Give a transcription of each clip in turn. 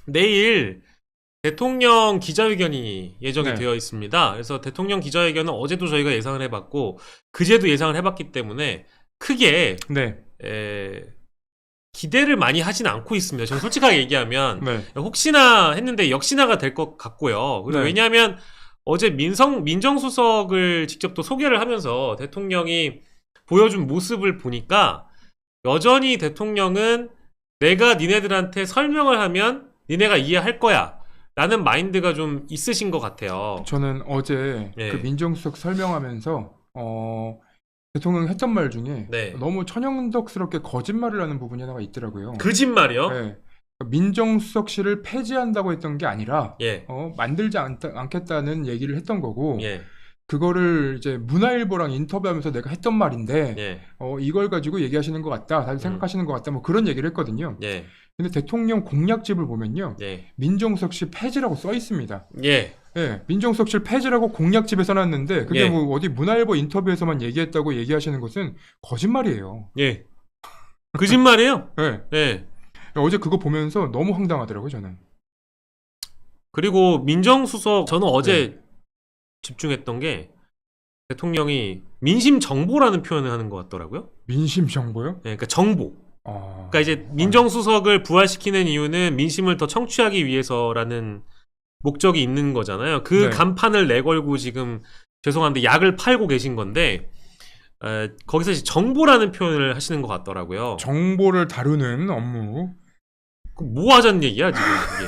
내일 대통령 기자회견이 예정이 네. 되어 있습니다. 그래서 대통령 기자회견은 어제도 저희가 예상을 해봤고 그제도 예상을 해봤기 때문에 크게 네. 기대를 많이 하진 않고 있습니다. 저는 솔직하게 얘기하면 네. 혹시나 했는데 역시나가 될 것 같고요. 그리고 네. 왜냐하면 어제 민정수석을 직접 또 소개를 하면서 대통령이 보여준 모습을 보니까 여전히 대통령은 내가 니네들한테 설명을 하면 니네가 이해할 거야 라는 마인드가 좀 있으신 것 같아요. 저는 어제 예. 그 민정수석 설명하면서 대통령이 했던 말 중에 네. 너무 천연덕스럽게 거짓말을 하는 부분이 하나가 있더라고요. 거짓말이요? 네. 민정수석실을 폐지한다고 했던 게 아니라 예. 만들지 않겠다는 얘기를 했던 거고 예. 그거를 이제 문화일보랑 인터뷰하면서 내가 했던 말인데 예. 이걸 가지고 얘기하시는 것 같다, 다들 생각하시는 것 같다, 뭐 그런 얘기를 했거든요. 예. 근데 대통령 공약집을 보면요, 예. 민정수석실 폐지라고 써 있습니다. 예. 예, 민정수석실 폐지라고 공약집에 써놨는데 그게 예. 뭐 어디 문화일보 인터뷰에서만 얘기했다고 얘기하시는 것은 거짓말이에요. 예. 거짓말이에요? 예. 예. 어제 그거 보면서 너무 황당하더라고요, 저는. 그리고 민정수석 저는 어제 집중했던 게 대통령이 민심 정보라는 표현을 하는 것 같더라고요. 민심 정보요? 예, 그러니까 정보. 아, 그러니까 이제 민정수석을 부활시키는 이유는 민심을 더 청취하기 위해서라는 목적이 있는 거잖아요. 그 네. 간판을 내걸고 지금 죄송한데 약을 팔고 계신 건데 거기서 이제 정보라는 표현을 하시는 것 같더라고요. 정보를 다루는 업무. 뭐 하자는 얘기야 지금 이게?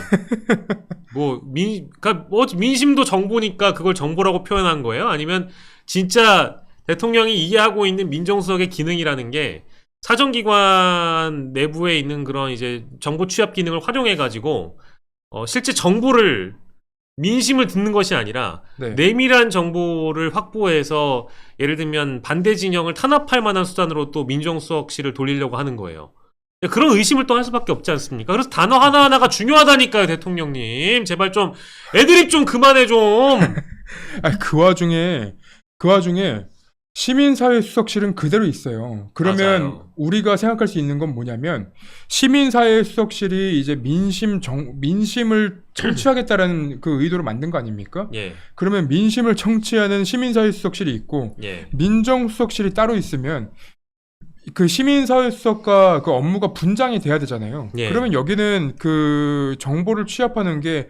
그러니까 민심도 정보니까 그걸 정보라고 표현한 거예요? 아니면 진짜 대통령이 이해하고 있는 민정수석의 기능이라는 게 사정기관 내부에 있는 그런 이제 정보 취합 기능을 활용해 가지고 실제 정보를 민심을 듣는 것이 아니라 네. 내밀한 정보를 확보해서 예를 들면 반대 진영을 탄압할 만한 수단으로 또 민정수석실을 돌리려고 하는 거예요. 그런 의심을 또 할 수밖에 없지 않습니까? 그래서 단어 하나하나가 중요하다니까요, 대통령님. 제발 좀 애드립 좀 그만해 좀. 아니, 그 와중에 시민사회 수석실은 그대로 있어요. 그러면 맞아요. 우리가 생각할 수 있는 건 뭐냐면 시민사회 수석실이 이제 민심을 청취하겠다라는 그 의도로 만든 거 아닙니까? 예, 그러면 민심을 청취하는 시민사회 수석실이 있고 예, 민정수석실이 따로 있으면 그 시민사회 수석과 그 업무가 분장이 돼야 되잖아요. 예. 그러면 여기는 그 정보를 취합하는 게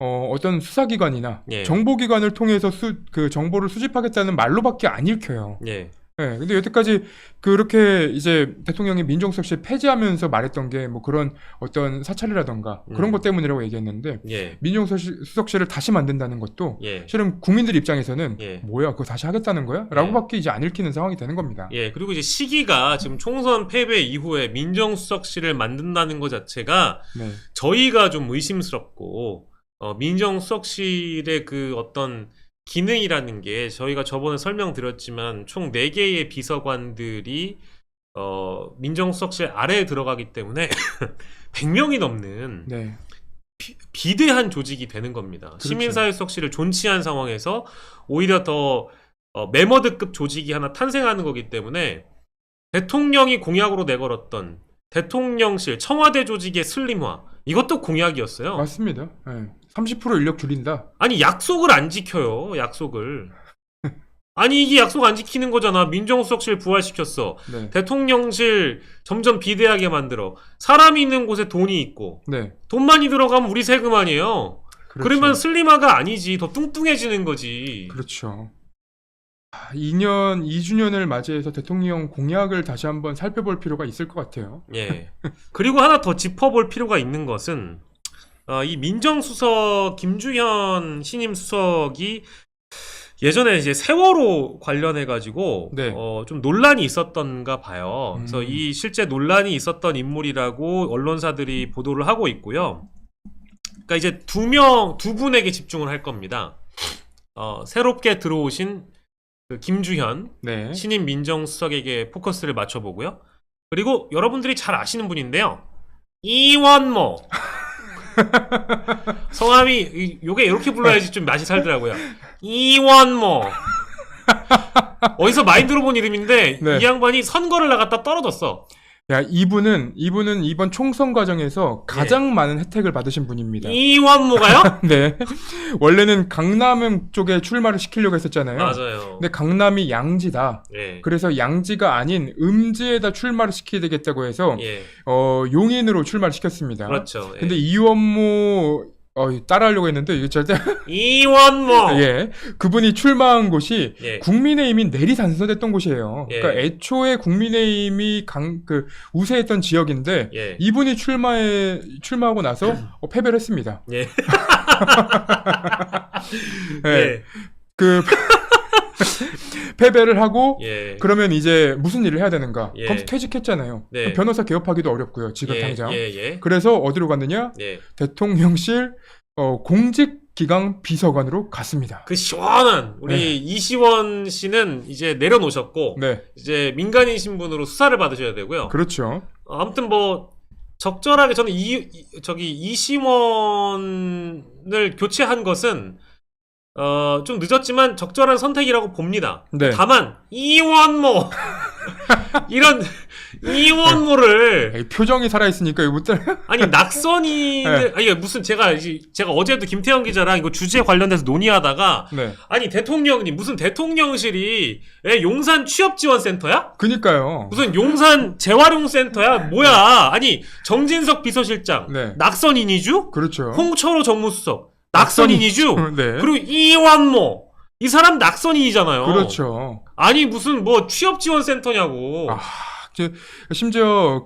어떤 수사기관이나 예. 정보기관을 통해서 그 정보를 수집하겠다는 말로밖에 안 읽혀요. 예, 예, 근데 여태까지 그렇게 이제 대통령이 민정수석실 폐지하면서 말했던 게 뭐 그런 어떤 사찰이라던가 그런 것 때문이라고 얘기했는데 예, 민정수석실을 다시 만든다는 것도 예. 실은 국민들 입장에서는 예. 뭐야 그거 다시 하겠다는 거야? 라고밖에 이제 안 읽히는 상황이 되는 겁니다. 예, 그리고 이제 시기가 지금 총선 패배 이후에 민정수석실을 만든다는 것 자체가 네. 저희가 좀 의심스럽고, 민정수석실의 그 어떤 기능이라는 게 저희가 저번에 설명드렸지만 총 4개의 비서관들이 민정수석실 아래에 들어가기 때문에 100명이 넘는 네. 비대한 조직이 되는 겁니다. 그렇죠. 시민사회수석실을 존치한 상황에서 오히려 더 메머드급 조직이 하나 탄생하는 거기 때문에 대통령이 공약으로 내걸었던 대통령실, 청와대 조직의 슬림화 이것도 공약이었어요. 맞습니다. 예. 30% 인력 줄인다. 아니 약속을 안 지켜요. 약속을. 아니 이게 약속 안 지키는 거잖아. 민정수석실 부활시켰어. 네. 대통령실 점점 비대하게 만들어. 사람이 있는 곳에 돈이 있고 네. 돈 많이 들어가면 우리 세금 아니에요. 그렇죠. 그러면 슬림화가 아니지. 더 뚱뚱해지는 거지. 그렇죠. 2주년을 맞이해서 대통령 공약을 다시 한번 살펴볼 필요가 있을 것 같아요. 예. 그리고 하나 더 짚어볼 필요가 있는 것은 이 민정수석 김주현 신임 수석이 예전에 이제 세월호 관련해 가지고 네. 좀 논란이 있었던가 봐요. 그래서 이 실제 논란이 있었던 인물이라고 언론사들이 보도를 하고 있고요. 그러니까 이제 두 분에게 집중을 할 겁니다. 새롭게 들어오신 그 김주현 네. 신임 민정수석에게 포커스를 맞춰보고요. 그리고 여러분들이 잘 아시는 분인데요. 이원모. 성함이 요게 이렇게 불러야지 좀 맛이 살더라고요. 이원모. 어디서 많이 들어본 이름인데 네. 이 양반이 선거를 나갔다 떨어졌어. 야, 이분은 이번 총선 과정에서 가장 많은 혜택을 받으신 분입니다. 이원모가요? 네. 원래는 강남 쪽에 출마를 시키려고 했었잖아요. 맞아요. 근데 강남이 양지다. 예. 그래서 양지가 아닌 음지에다 출마를 시켜야 되겠다고 해서 예. 용인으로 출마를 시켰습니다. 그렇죠. 예. 근데 이원모 따라하려고 했는데 이게 절대 이원모. 예. 그분이 출마한 곳이 예. 국민의힘이 내리단선됐던 곳이에요. 예. 그러니까 애초에 국민의힘이 우세했던 지역인데 예. 이분이 출마하고 나서 패배를 했습니다. 예. 예. 예. 그 패배를 하고 예. 그러면 이제 무슨 일을 해야 되는가? 예. 검사 퇴직했잖아요. 네. 그럼 변호사 개업하기도 어렵고요. 지금 예. 당장. 예. 그래서 어디로 갔느냐? 예. 대통령실 공직기강 비서관으로 갔습니다. 그 시원한 우리 네. 이시원 씨는 이제 내려놓으셨고 네, 이제 민간인 신분으로 수사를 받으셔야 되고요. 그렇죠. 아무튼 뭐 적절하게 저는 이시원을 교체한 것은 좀 늦었지만 적절한 선택이라고 봅니다. 네. 다만 이원모 이런 이원모를 에이, 표정이 살아있으니까 이거 못 따라. 아니 낙선인을 아니 무슨 제가 어제도 김태형 기자랑 이거 주제 관련돼서 논의하다가 네. 아니 대통령님 무슨 대통령실이 용산 취업지원센터야? 그니까요. 무슨 용산 재활용센터야? 뭐야? 아니 정진석 비서실장 네. 낙선인이죠? 그렇죠. 홍철호 정무수석 낙선인이죠? 네. 그리고 이완모 이 사람 낙선인이잖아요. 그렇죠. 아니 무슨 뭐 취업지원센터냐고. 심지어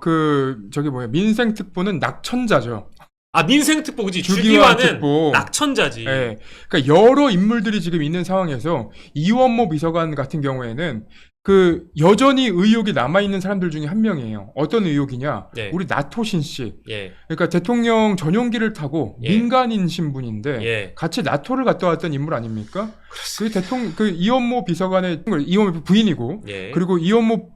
민생특보는 낙천자죠. 아 민생특보 그지 주기환 주기환은 특보. 낙천자지. 네. 그러니까 여러 인물들이 지금 있는 상황에서 이원모 비서관 같은 경우에는 여전히 의혹이 남아있는 사람들 중에 한 명이에요. 어떤 의혹이냐? 예. 우리 나토신 씨. 예. 그러니까 대통령 전용기를 타고 예. 민간인 신분인데 예. 같이 나토를 갔다 왔던 인물 아닙니까? 이원모 비서관의 이원모 부인이고 예. 그리고 이원모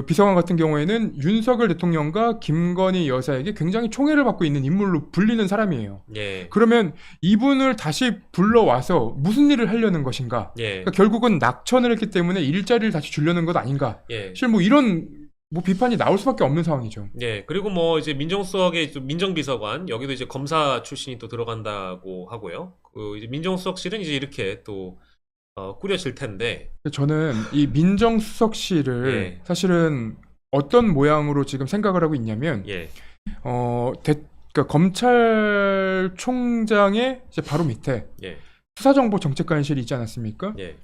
비서관 같은 경우에는 윤석열 대통령과 김건희 여사에게 굉장히 총애를 받고 있는 인물로 불리는 사람이에요. 예. 그러면 이분을 다시 불러와서 무슨 일을 하려는 것인가? 예. 그러니까 결국은 낙천을 했기 때문에 일자리를 다시 주려는 것 아닌가? 예. 사실 이런 비판이 나올 수밖에 없는 상황이죠. 예. 그리고 뭐 이제 민정수석의 민정비서관 여기도 이제 검사 출신이 또 들어간다고 하고요. 이제 민정수석실은 이제 이렇게 또 꾸려질 텐데. 저는 이 민정수석실을 예. 사실은 어떤 모양으로 지금 생각을 하고 있냐면, 예. 그러니까 검찰총장의 이제 바로 밑에 예. 수사정보정책관실이 있지 않았습니까? 예.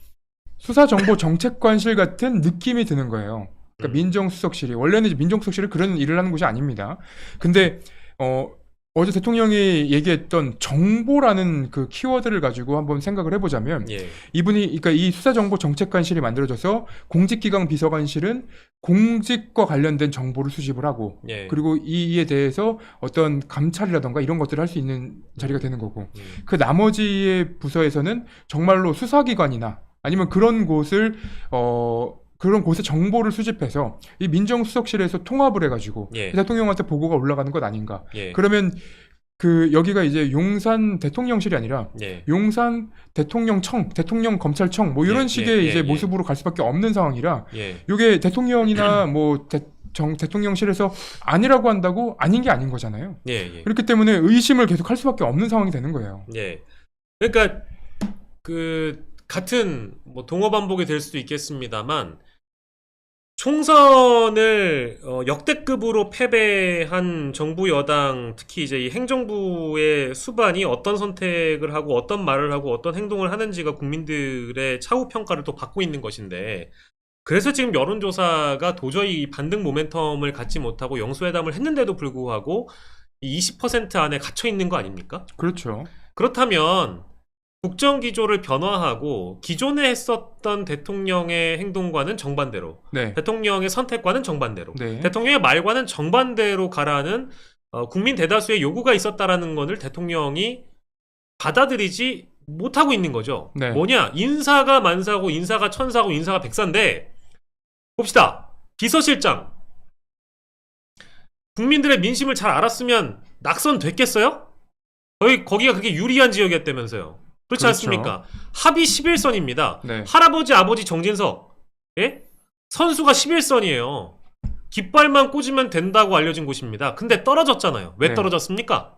수사정보정책관실 같은 느낌이 드는 거예요. 그러니까 음. 민정수석실이 원래는 이제 민정수석실은 그런 일을 하는 곳이 아닙니다. 근데 어제 대통령이 얘기했던 정보라는 그 키워드를 가지고 한번 생각을 해보자면 예. 그러니까 이 수사정보정책관실이 만들어져서 공직기강 비서관실은 공직과 관련된 정보를 수집을 하고 예. 그리고 이에 대해서 어떤 감찰이라던가 이런 것들을 할 수 있는 자리가 되는 거고 그 나머지의 부서에서는 정말로 수사기관이나 아니면 그런 곳에 정보를 수집해서 이 민정수석실에서 통합을 해가지고 예. 대통령한테 보고가 올라가는 것 아닌가. 예. 그러면 여기가 이제 용산 대통령실이 아니라 예. 용산 대통령청, 대통령검찰청 뭐 이런 예, 식의 예, 이제 예. 모습으로 갈 수밖에 없는 상황이라 예. 이게 대통령이나 대통령실에서 아니라고 한다고 아닌 게 아닌 거잖아요. 예. 예. 그렇기 때문에 의심을 계속 할 수밖에 없는 상황이 되는 거예요. 예. 그러니까 같은 뭐 동어 반복이 될 수도 있겠습니다만 총선을 역대급으로 패배한 정부 여당 특히 이제 이 행정부의 수반이 어떤 선택을 하고 어떤 말을 하고 어떤 행동을 하는지가 국민들의 차후 평가를 또 받고 있는 것인데 그래서 지금 여론조사가 도저히 반등 모멘텀을 갖지 못하고 영수회담을 했는데도 불구하고 20% 안에 갇혀 있는 거 아닙니까? 그렇죠. 그렇다면 국정기조를 변화하고 기존에 했었던 대통령의 행동과는 정반대로 네. 대통령의 선택과는 정반대로 네. 대통령의 말과는 정반대로 가라는 국민 대다수의 요구가 있었다라는 것을 대통령이 받아들이지 못하고 있는 거죠. 네. 뭐냐? 인사가 만사고 인사가 천사고 인사가 백사인데 봅시다. 비서실장 국민들의 민심을 잘 알았으면 낙선 됐겠어요? 거기가 그게 유리한 지역이었다면서요. 그렇지 그렇죠. 않습니까? 합의 11선입니다. 네. 할아버지 아버지 정진석 예? 선수가 11선이에요. 깃발만 꽂으면 된다고 알려진 곳입니다. 근데 떨어졌잖아요. 왜 네. 떨어졌습니까?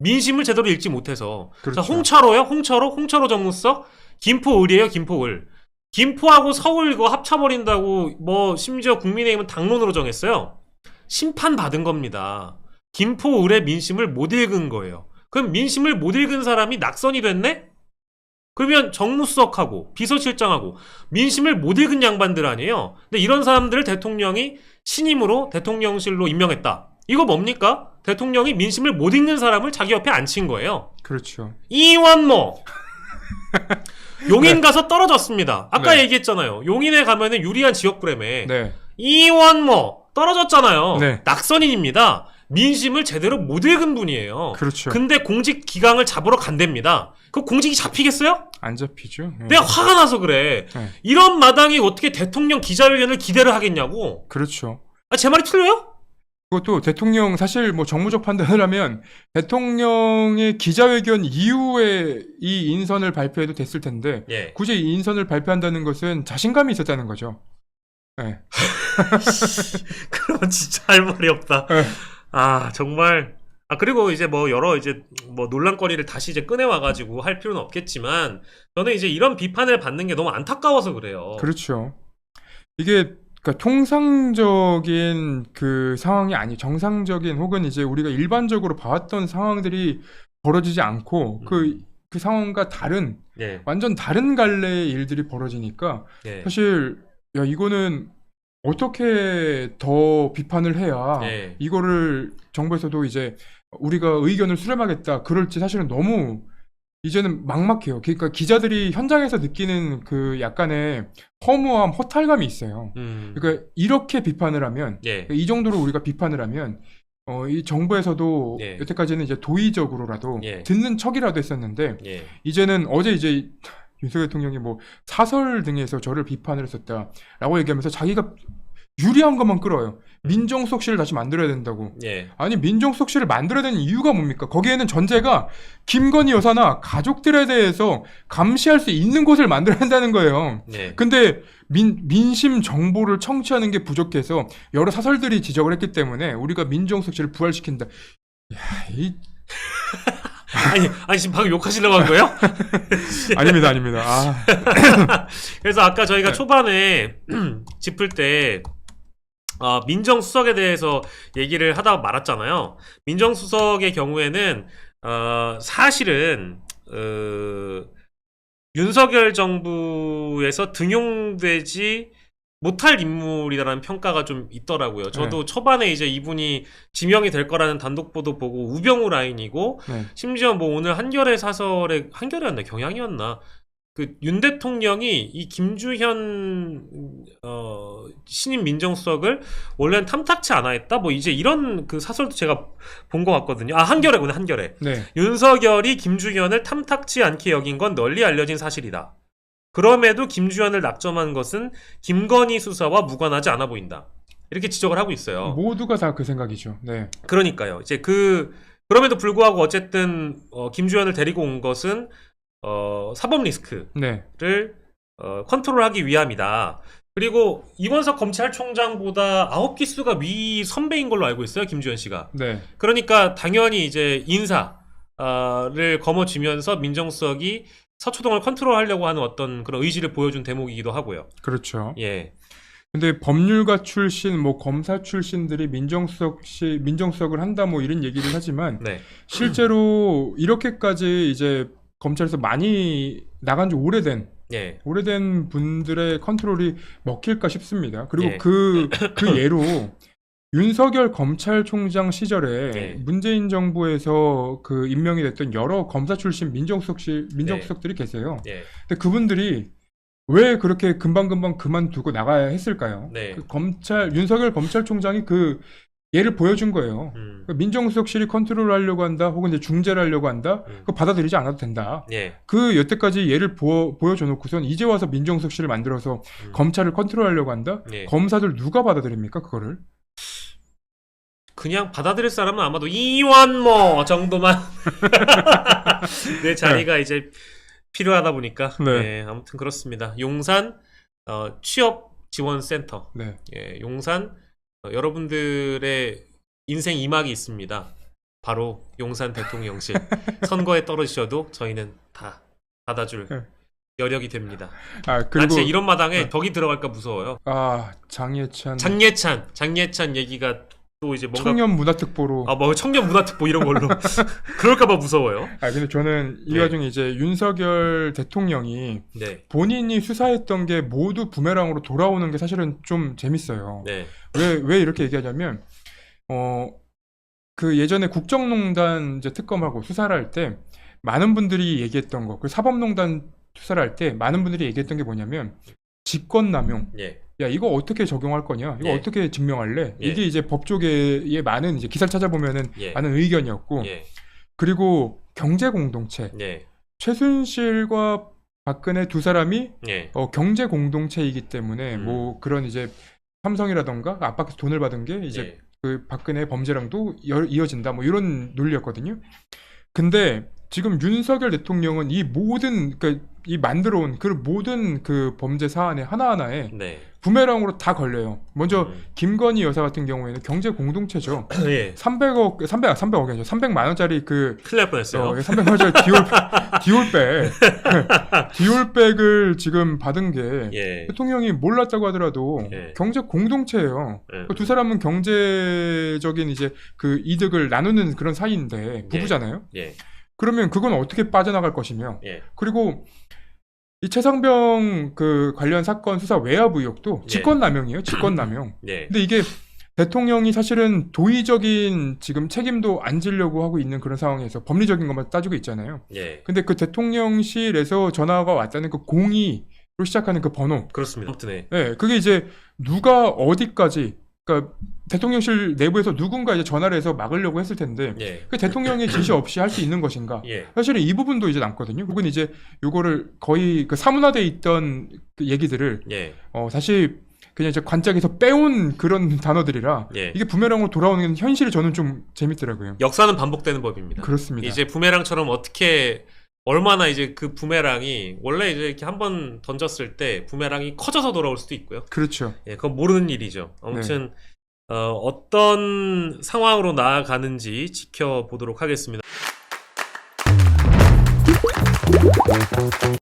민심을 제대로 읽지 못해서. 그렇죠. 자, 홍차로요? 홍차로 정무석? 김포을이에요, 김포을. 김포하고 서울 이거 합쳐버린다고 뭐 심지어 국민의힘은 당론으로 정했어요. 심판받은 겁니다. 김포을의 민심을 못 읽은 거예요. 그럼 민심을 못 읽은 사람이 낙선이 됐네? 그러면 정무수석하고 비서실장하고 민심을 못 읽은 양반들 아니에요? 근데 이런 사람들을 대통령이 신임으로 대통령실로 임명했다. 이거 뭡니까? 대통령이 민심을 못 읽는 사람을 자기 옆에 앉힌 거예요. 그렇죠. 이완모 용인 가서 떨어졌습니다. 아까 네. 얘기했잖아요. 용인에 가면은 유리한 지역구라며. 네. 이완모 떨어졌잖아요. 네. 낙선인입니다. 민심을 제대로 못 읽은 분이에요. 그렇죠. 근데 공직 기강을 잡으러 간답니다. 그 공직이 잡히겠어요? 안 잡히죠. 네. 내가 화가 나서 그래. 네. 이런 마당이 어떻게 대통령 기자회견을 기대를 하겠냐고. 그렇죠. 아, 제 말이 틀려요? 그것도 대통령 사실 뭐 정무적 판단을 하면 대통령의 기자회견 이후에 이 인선을 발표해도 됐을 텐데 예. 굳이 이 인선을 발표한다는 것은 자신감이 있었다는 거죠. 네. 그러면 진짜 할 말이 없다. 네. 아, 정말. 아, 그리고 이제 뭐 여러 이제 뭐 논란거리를 다시 이제 꺼내와가지고 할 필요는 없겠지만, 저는 이제 이런 비판을 받는 게 너무 안타까워서 그래요. 그렇죠. 이게 그러니까 통상적인 그 상황이 아니 정상적인 혹은 이제 우리가 일반적으로 봐왔던 상황들이 벌어지지 않고 그 상황과 다른 예. 완전 다른 갈래의 일들이 벌어지니까 예. 사실 야 이거는 어떻게 더 비판을 해야 예. 이거를 정부에서도 이제 우리가 의견을 수렴하겠다 그럴지 사실은 너무 이제는 막막해요. 그러니까 기자들이 현장에서 느끼는 그 약간의 허무함, 허탈감이 있어요. 그러니까 이렇게 비판을 하면 예. 이 정도로 우리가 비판을 하면 이 정부에서도 예. 여태까지는 이제 도의적으로라도 예. 듣는 척이라도 했었는데 예. 이제는 어제 이제 윤석열 대통령이 뭐 사설 등에서 저를 비판을 했었다라고 얘기하면서 자기가 유리한 것만 끌어요. 민정수석실을 다시 만들어야 된다고. 예. 아니 민정수석실을 만들어야 되는 이유가 뭡니까? 거기에는 전제가 김건희 여사나 가족들에 대해서 감시할 수 있는 곳을 만들어야 한다는 거예요. 예. 근데 민심 정보를 청취하는 게 부족해서 여러 사설들이 지적을 했기 때문에 우리가 민정수석실을 부활시킨다. 야, 아니 지금 방금 욕하시려고 한 거예요? 아닙니다. 아. 그래서 아까 저희가 네. 초반에 짚을 때 민정수석에 대해서 얘기를 하다 말았잖아요. 민정수석의 경우에는 사실은 윤석열 정부에서 등용되지 못할 인물이라는 평가가 좀 있더라고요. 저도 초반에 이제 이분이 지명이 될 거라는 단독 보도 보고 우병우 라인이고 네. 심지어 뭐 오늘 한겨레 사설에 한겨레였나 경향이었나 그 윤 대통령이 이 김주현 신임 민정수석을 원래는 탐탁치 않아 했다 뭐 이제 이런 그 사설도 제가 본 것 같거든요. 아 한겨레구나 한겨레. 네. 윤석열이 김주현을 탐탁치 않게 여긴 건 널리 알려진 사실이다. 그럼에도 김주현을 낙점한 것은 김건희 수사와 무관하지 않아 보인다. 이렇게 지적을 하고 있어요. 모두가 다 그 생각이죠. 네. 그러니까요. 이제 그럼에도 불구하고 어쨌든 김주현을 데리고 온 것은 사법 리스크를 네. 컨트롤하기 위함이다. 그리고 이원석 검찰총장보다 9기수가 위 선배인 걸로 알고 있어요. 김주현 씨가. 네. 그러니까 당연히 이제 인사를 거머쥐면서 민정수석이 서초동을 컨트롤하려고 하는 어떤 그런 의지를 보여준 대목이기도 하고요. 그렇죠. 예. 근데 법률가 출신, 뭐 검사 출신들이 민정수석을 한다 뭐 이런 얘기를 하지만 네. 실제로 이렇게까지 이제 검찰에서 많이 나간 지 예. 오래된 분들의 컨트롤이 먹힐까 싶습니다. 그리고 예. 그 예로 윤석열 검찰총장 시절에 예. 문재인 정부에서 그 임명이 됐던 여러 검사 출신 민정수석들이 계세요. 예. 근데 그분들이 왜 그렇게 금방금방 그만두고 나가야 했을까요? 네. 윤석열 검찰총장이 그 예를 보여준 거예요. 그러니까 민정수석실이 컨트롤하려고 한다, 혹은 이제 중재를 하려고 한다, 그거 받아들이지 않아도 된다. 예. 그 여태까지 예를 보여줘 놓고선 이제 와서 민정수석실을 만들어서 검찰을 컨트롤하려고 한다? 예. 검사들 누가 받아들입니까, 그거를? 그냥 받아들일 사람은 아마도 이완모 정도만 내 자리가 이제 필요하다 보니까 네. 예, 아무튼 그렇습니다. 용산 취업 지원센터 네. 예, 용산 여러분들의 인생 2막이 있습니다. 바로 용산 대통령실. 선거에 떨어지셔도 저희는 다 받아줄 네. 여력이 됩니다. 아 난 그리고 진짜 이런 마당에 덕이 들어갈까 무서워요. 장예찬 얘기가 또 이제 뭔가 청년 문화특보로. 뭐 청년 문화특보 이런 걸로 그럴까봐 무서워요. 근데 저는 이 네. 와중에 이제 윤석열 대통령이 네, 본인이 수사했던 게 모두 부메랑으로 돌아오는 게 사실은 좀 재밌어요. 네, 왜 이렇게 얘기하냐면 그 예전에 국정농단 이제 특검하고 수사를 할 때 많은 분들이 얘기했던 거, 그 사법농단 수사를 할 때 많은 분들이 얘기했던 게 뭐냐면 직권남용. 예, 야 이거 어떻게 적용할 거냐? 이거 예. 어떻게 증명할래? 예. 이게 이제 법조계의 많은 이제 기사를 찾아보면은 예, 많은 의견이었고, 예, 그리고 경제 공동체. 예, 최순실과 박근혜 두 사람이 예, 경제 공동체이기 때문에 뭐 음. 그런 이제 삼성이라던가 압박해서 돈을 받은 게 이제 예, 그 박근혜 범죄랑도 이어진다 뭐 이런 논리였거든요. 근데 지금 윤석열 대통령은 이 모든 이 만들어 온 그 모든 그 범죄 사안에 하나하나에 네, 부메랑으로 다 걸려요. 먼저 음. 김건희 여사 같은 경우에는 경제 공동체죠. 예, 300억이 아니죠. 300만 원짜리 그 큰일 날 뻔했어요. 300만 원짜리 디올백을 지금 받은 게 예, 대통령이 몰랐다고 하더라도 예. 경제 공동체예요. 예. 그 두 사람은 경제적인 이제 그 이득을 나누는 그런 사이인데 부부잖아요. 예, 그러면 그건 어떻게 빠져나갈 것이며 예, 그리고 이 최상병 그 관련 사건 수사 외압 의혹도 예. 직권남용이에요. 직권남용. 예, 근데 이게 대통령이 사실은 도의적인 지금 책임도 안 지려고 하고 있는 그런 상황에서 법리적인 것만 따지고 있잖아요. 예. 근데 그 대통령실에서 전화가 왔다는 그 02로 시작하는 그 번호. 그렇습니다. 아무튼 네, 그게 이제 누가 어디까지, 그러니까 대통령실 내부에서 누군가 이제 전화를 해서 막으려고 했을 텐데, 예, 그 대통령의 지시 없이 할 수 있는 것인가? 예, 사실은 이 부분도 이제 남거든요. 혹은 이제 요거를 거의 그 사문화돼 있던 그 얘기들을 예, 다시 그냥 이제 관짝에서 빼온 그런 단어들이라 예. 이게 부메랑으로 돌아오는 현실이 저는 좀 재밌더라고요. 역사는 반복되는 법입니다. 그렇습니다. 이제 부메랑처럼 어떻게 얼마나 이제 그 부메랑이 원래 이제 이렇게 한번 던졌을 때 부메랑이 커져서 돌아올 수도 있고요. 그렇죠. 예, 그건 모르는 일이죠. 아무튼 어떤 상황으로 나아가는지 지켜보도록 하겠습니다.